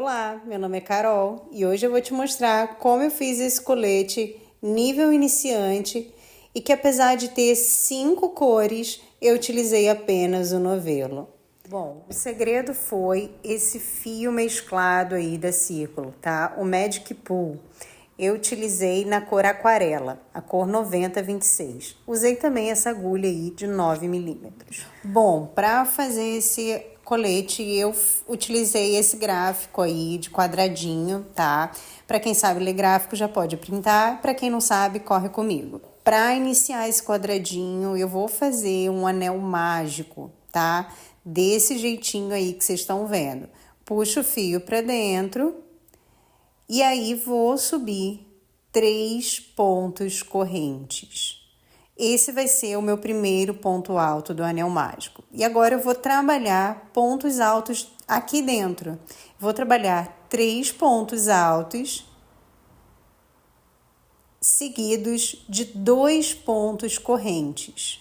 Olá, meu nome é Carol e hoje eu vou te mostrar como eu fiz esse colete nível iniciante e que apesar de ter 5 cores, eu utilizei apenas o novelo. Bom, o segredo foi esse fio mesclado aí da Círculo, tá? O Magic Pool. Eu utilizei na cor aquarela, a cor 9026. Usei também essa agulha aí de 9 milímetros. Bom, para fazer esse colete, eu utilizei esse gráfico aí de quadradinho, tá? Para quem sabe ler gráfico já pode printar, para quem não sabe, corre comigo. Para iniciar esse quadradinho, eu vou fazer um anel mágico, tá? Desse jeitinho aí que vocês estão vendo. Puxo o fio para dentro e aí vou subir 3 pontos correntes. Esse vai ser o meu primeiro ponto alto do anel mágico. E agora eu vou trabalhar pontos altos aqui dentro. Vou trabalhar 3 pontos altos seguidos de 2 pontos correntes.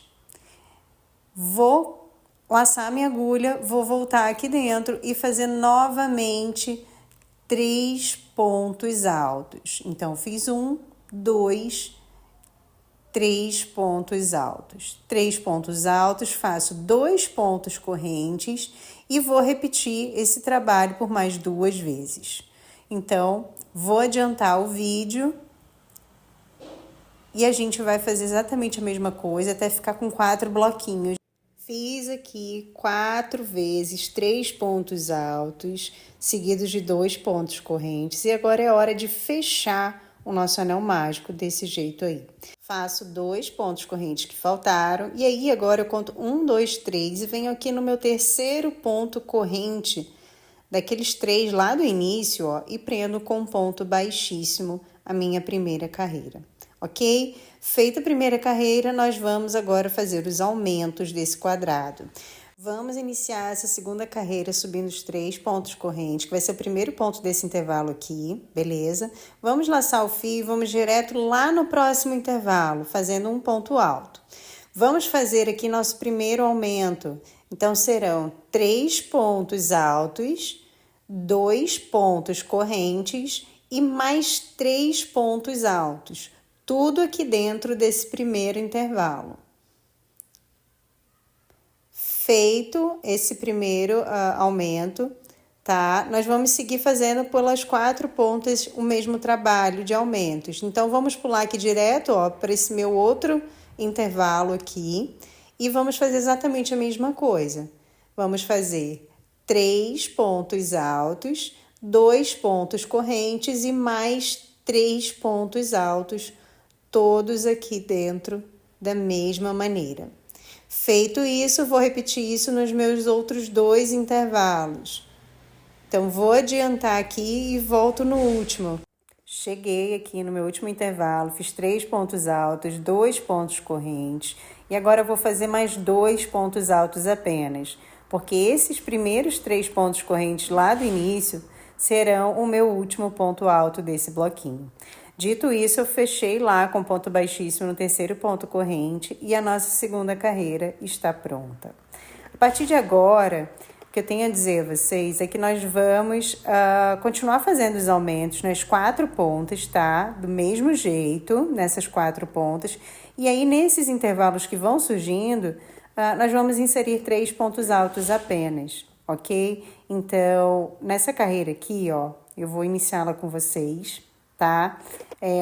Vou laçar minha agulha, vou voltar aqui dentro e fazer novamente 3 pontos altos. Então, fiz 1, 2, 3 pontos altos. 3 pontos altos, faço 2 pontos correntes e vou repetir esse trabalho por mais 2 vezes. Então, vou adiantar o vídeo e a gente vai fazer exatamente a mesma coisa até ficar com 4 bloquinhos. Fiz aqui 4 vezes 3 pontos altos, seguidos de 2 pontos correntes. E agora é hora de fechar o nosso anel mágico desse jeito aí. Faço 2 pontos correntes que faltaram. E aí agora eu conto 1, 2, 3 e venho aqui no meu terceiro ponto corrente daqueles 3 lá do início, ó, e prendo com um ponto baixíssimo a minha primeira carreira. Ok? Feita a primeira carreira, nós vamos agora fazer os aumentos desse quadrado. Vamos iniciar essa segunda carreira subindo os 3 pontos correntes, que vai ser o primeiro ponto desse intervalo aqui, beleza? Vamos laçar o fio e vamos direto lá no próximo intervalo, fazendo um ponto alto. Vamos fazer aqui nosso primeiro aumento. Então, serão 3 pontos altos, 2 pontos correntes e mais 3 pontos altos. Tudo aqui dentro desse primeiro intervalo. Feito esse primeiro aumento, tá? Nós vamos seguir fazendo pelas 4 pontas o mesmo trabalho de aumentos. Então, vamos pular aqui direto, ó, para esse meu outro intervalo aqui e vamos fazer exatamente a mesma coisa. Vamos fazer 3 pontos altos, 2 pontos correntes e mais 3 pontos altos, todos aqui dentro da mesma maneira. Feito isso, vou repetir isso nos meus outros 2 intervalos. Então, vou adiantar aqui e volto no último. Cheguei aqui no meu último intervalo, fiz 3 pontos altos, 2 pontos correntes. E agora eu vou fazer mais 2 pontos altos apenas, porque esses primeiros 3 pontos correntes lá do início serão o meu último ponto alto desse bloquinho. Dito isso, eu fechei lá com ponto baixíssimo no terceiro ponto corrente e a nossa segunda carreira está pronta. A partir de agora, o que eu tenho a dizer a vocês é que nós vamos continuar fazendo os aumentos nas 4 pontas, tá? Do mesmo jeito, nessas 4 pontas. E aí, nesses intervalos que vão surgindo, nós vamos inserir 3 pontos altos apenas, ok? Então, nessa carreira aqui, ó, eu vou iniciá-la com vocês, tá?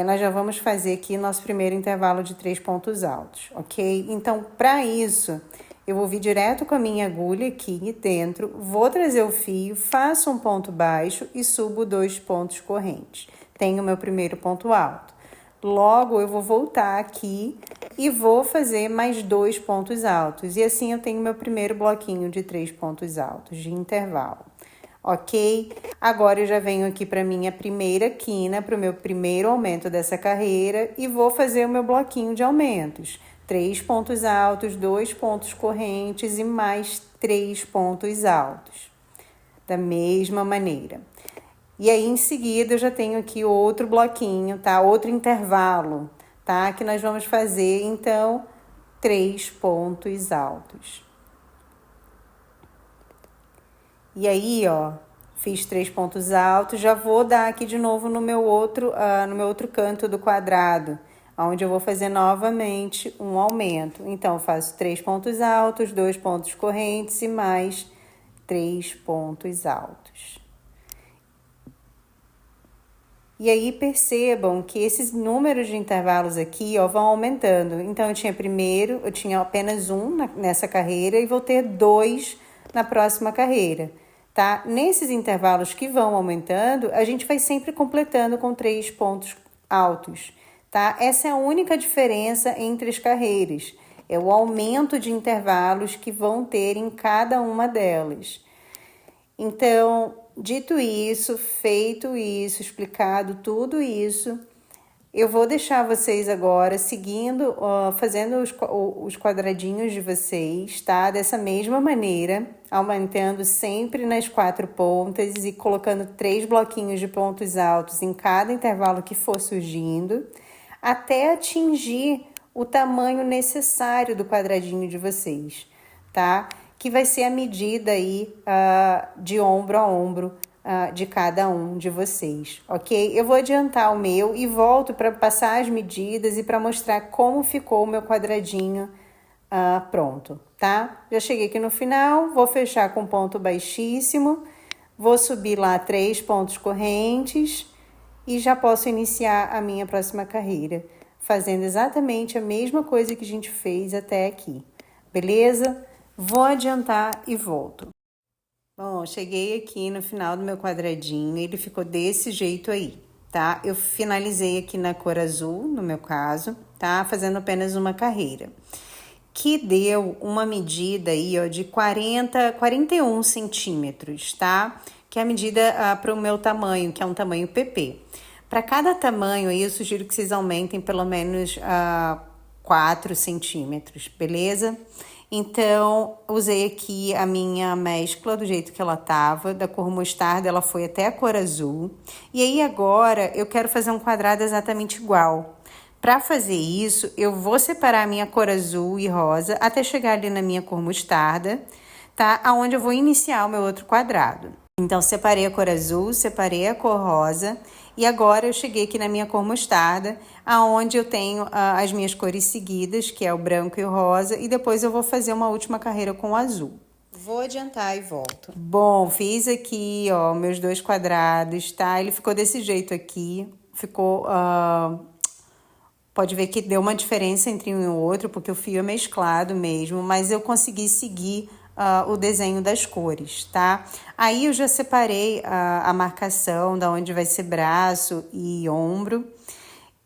Nós já vamos fazer aqui nosso primeiro intervalo de 3 pontos altos, ok? Então, para isso, eu vou vir direto com a minha agulha aqui dentro, vou trazer o fio, faço um ponto baixo e subo 2 pontos correntes. Tenho o meu primeiro ponto alto. Logo, eu vou voltar aqui e vou fazer mais 2 pontos altos. E assim eu tenho meu primeiro bloquinho de 3 pontos altos de intervalo. Ok? Agora eu já venho aqui para minha primeira quina, para o meu primeiro aumento dessa carreira e vou fazer o meu bloquinho de aumentos. 3 pontos altos, 2 pontos correntes e mais 3 pontos altos. Da mesma maneira. E aí, em seguida, eu já tenho aqui outro bloquinho, tá? Outro intervalo, tá? Que nós vamos fazer, então, 3 pontos altos. E aí, ó, fiz 3 pontos altos, já vou dar aqui de novo no meu outro canto do quadrado, onde eu vou fazer novamente um aumento. Então, faço 3 pontos altos, 2 pontos correntes e mais 3 pontos altos. E aí percebam que esses números de intervalos aqui, ó, vão aumentando. Então, eu tinha apenas um nessa carreira e vou ter 2 na próxima carreira, tá? Nesses intervalos que vão aumentando, a gente vai sempre completando com 3 pontos altos, tá? Essa é a única diferença entre as carreiras. É o aumento de intervalos que vão ter em cada uma delas. Então, dito isso, feito isso, explicado tudo isso, eu vou deixar vocês agora seguindo, fazendo os quadradinhos de vocês, tá? Dessa mesma maneira, aumentando sempre nas 4 pontas e colocando 3 bloquinhos de pontos altos em cada intervalo que for surgindo, até atingir o tamanho necessário do quadradinho de vocês, tá? Que vai ser a medida aí de ombro a ombro de cada um de vocês, ok? Eu vou adiantar o meu e volto para passar as medidas e para mostrar como ficou o meu quadradinho pronto, tá? Já cheguei aqui no final, vou fechar com ponto baixíssimo, vou subir lá 3 pontos correntes e já posso iniciar a minha próxima carreira, fazendo exatamente a mesma coisa que a gente fez até aqui, beleza? Vou adiantar e volto. Bom, cheguei aqui no final do meu quadradinho, ele ficou desse jeito aí, tá? Eu finalizei aqui na cor azul, no meu caso, tá? Fazendo apenas uma carreira, que deu uma medida aí, ó, de 41 centímetros, tá? Que é a medida para o meu tamanho, que é um tamanho PP. Para cada tamanho aí, eu sugiro que vocês aumentem pelo menos 4 centímetros, beleza? Então, usei aqui a minha mescla do jeito que ela tava, da cor mostarda, ela foi até a cor azul. E aí agora eu quero fazer um quadrado exatamente igual. Para fazer isso, eu vou separar a minha cor azul e rosa até chegar ali na minha cor mostarda, tá? Aonde eu vou iniciar o meu outro quadrado. Então, separei a cor azul, separei a cor rosa e agora eu cheguei aqui na minha cor mostarda, aonde eu tenho as minhas cores seguidas, que é o branco e o rosa, e depois eu vou fazer uma última carreira com o azul. Vou adiantar e volto. Bom, fiz aqui, ó, meus 2 quadrados, tá? Ele ficou desse jeito aqui, ficou... Pode ver que deu uma diferença entre um e o outro, porque o fio é mesclado mesmo, mas eu consegui seguir o desenho das cores, tá? Aí eu já separei a marcação da onde vai ser braço e ombro.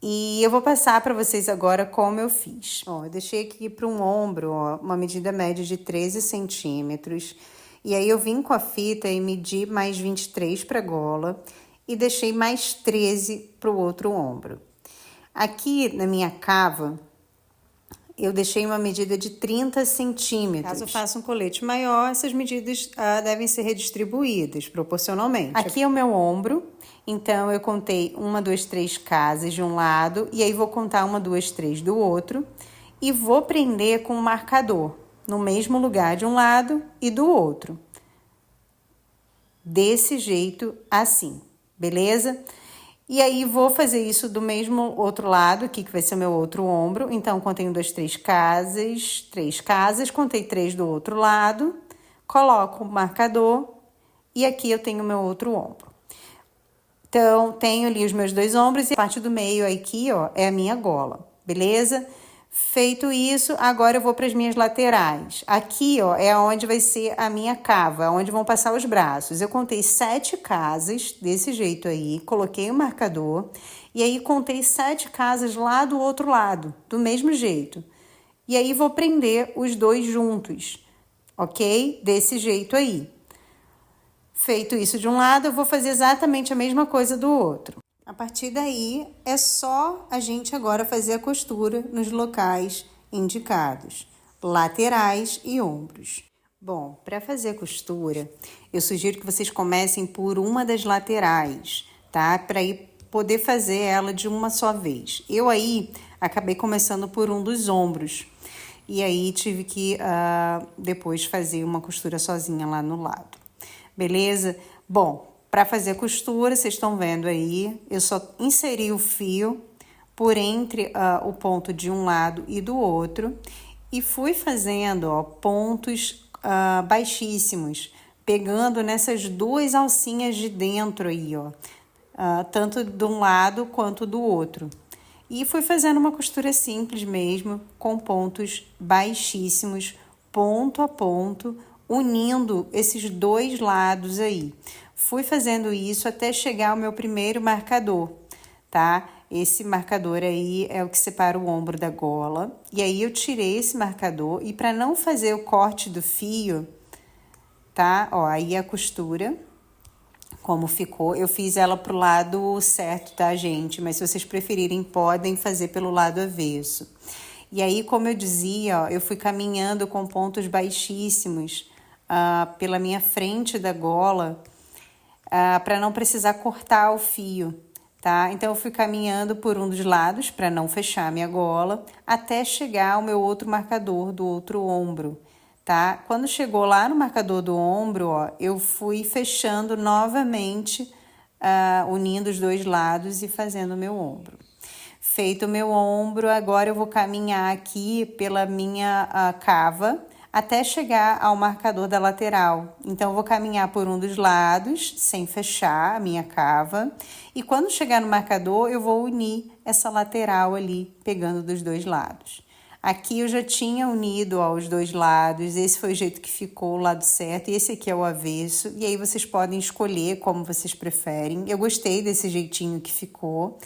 E eu vou passar para vocês agora como eu fiz. Ó, eu deixei aqui para um ombro, ó, uma medida média de 13 centímetros. E aí eu vim com a fita e medi mais 23 para a gola e deixei mais 13 para o outro ombro. Aqui na minha cava, eu deixei uma medida de 30 centímetros. Caso eu faça um colete maior, essas medidas devem ser redistribuídas proporcionalmente. Aqui é o meu ombro, então eu contei 1, 2, 3 casas de um lado, e aí vou contar 1, 2, 3 do outro, e vou prender com um marcador, no mesmo lugar de um lado e do outro. Desse jeito, assim, beleza? E aí, vou fazer isso do mesmo outro lado, aqui que vai ser o meu outro ombro. Então, contei 1, 2, 3 casas, contei 3 do outro lado, coloco o marcador e aqui eu tenho o meu outro ombro. Então, tenho ali os meus 2 ombros e a parte do meio aqui, ó, é a minha gola, beleza? Feito isso, agora eu vou para as minhas laterais. Aqui, ó, é onde vai ser a minha cava, onde vão passar os braços. Eu contei 7 casas, desse jeito aí, coloquei o marcador, e aí contei 7 casas lá do outro lado, do mesmo jeito. E aí, vou prender os 2 juntos, ok? Desse jeito aí. Feito isso de um lado, eu vou fazer exatamente a mesma coisa do outro. A partir daí, é só a gente agora fazer a costura nos locais indicados, laterais e ombros. Bom, para fazer a costura, eu sugiro que vocês comecem por uma das laterais, tá? Para poder fazer ela de uma só vez. Eu aí acabei começando por um dos ombros. E aí tive que depois fazer uma costura sozinha lá no lado. Beleza? Bom, para fazer a costura, vocês estão vendo aí, eu só inseri o fio por entre o ponto de um lado e do outro e fui fazendo, ó, pontos baixíssimos, pegando nessas duas alcinhas de dentro aí, ó, tanto de um lado quanto do outro. E fui fazendo uma costura simples mesmo, com pontos baixíssimos, ponto a ponto, unindo esses dois lados aí. Fui fazendo isso até chegar ao meu primeiro marcador, tá? Esse marcador aí é o que separa o ombro da gola. E aí eu tirei esse marcador e para não fazer o corte do fio, tá? Ó, aí a costura, como ficou, eu fiz ela pro lado certo, tá, gente? Mas se vocês preferirem, podem fazer pelo lado avesso. E aí, como eu dizia, ó, eu fui caminhando com pontos baixíssimos pela minha frente da gola, para não precisar cortar o fio, tá? Então, eu fui caminhando por um dos lados para não fechar a minha gola, até chegar ao meu outro marcador do outro ombro, tá? Quando chegou lá no marcador do ombro, ó, eu fui fechando novamente, unindo os dois lados e fazendo o meu ombro. Feito o meu ombro, agora eu vou caminhar aqui pela minha cava até chegar ao marcador da lateral. Então, eu vou caminhar por um dos lados, sem fechar a minha cava. E quando chegar no marcador, eu vou unir essa lateral ali, pegando dos dois lados. Aqui eu já tinha unido, ó, os dois lados, esse foi o jeito que ficou, o lado certo, e esse aqui é o avesso. E aí vocês podem escolher como vocês preferem. Eu gostei desse jeitinho que ficou,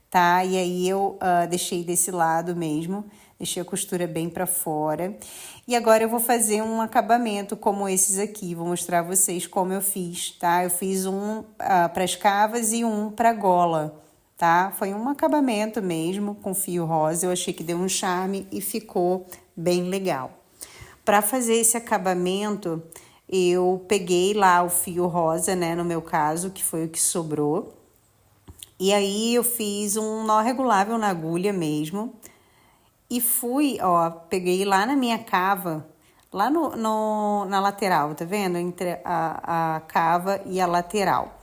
tá? E aí eu deixei desse lado mesmo, deixei a costura bem para fora. E agora eu vou fazer um acabamento como esses aqui, vou mostrar a vocês como eu fiz, tá? Eu fiz um para as cavas e um para a gola, tá? Foi um acabamento mesmo com fio rosa, eu achei que deu um charme e ficou bem legal. Para fazer esse acabamento, eu peguei lá o fio rosa, né, no meu caso, que foi o que sobrou. E aí eu fiz um nó regulável na agulha mesmo. E fui, ó, peguei lá na minha cava, lá na lateral, tá vendo? Entre a cava e a lateral.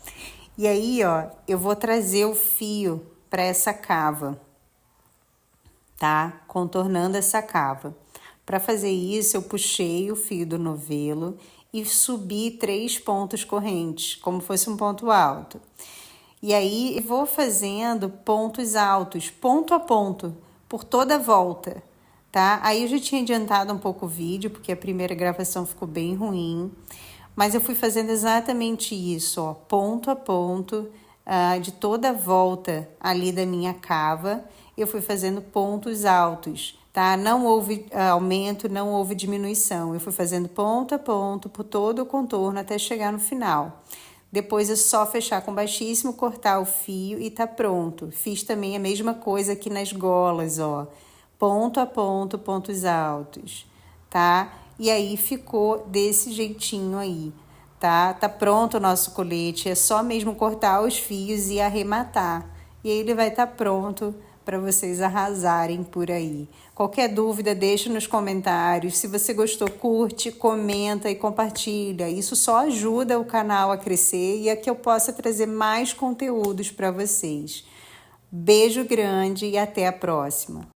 E aí, ó, eu vou trazer o fio para essa cava, tá? Contornando essa cava. Para fazer isso, eu puxei o fio do novelo e subi 3 pontos correntes, como fosse um ponto alto. E aí, eu vou fazendo pontos altos, ponto a ponto, por toda a volta, tá? Aí eu já tinha adiantado um pouco o vídeo, porque a primeira gravação ficou bem ruim. Mas eu fui fazendo exatamente isso, ó, ponto a ponto, de toda a volta ali da minha cava. Eu fui fazendo pontos altos, tá? Não houve aumento, não houve diminuição. Eu fui fazendo ponto a ponto, por todo o contorno, até chegar no final. Depois é só fechar com baixíssimo, cortar o fio e tá pronto. Fiz também a mesma coisa aqui nas golas, ó. Ponto a ponto, pontos altos, tá? E aí ficou desse jeitinho aí, tá? Tá pronto o nosso colete, é só mesmo cortar os fios e arrematar. E aí ele vai estar pronto para vocês arrasarem por aí. Qualquer dúvida, deixa nos comentários. Se você gostou, curte, comenta e compartilha. Isso só ajuda o canal a crescer e a que eu possa trazer mais conteúdos para vocês. Beijo grande e até a próxima.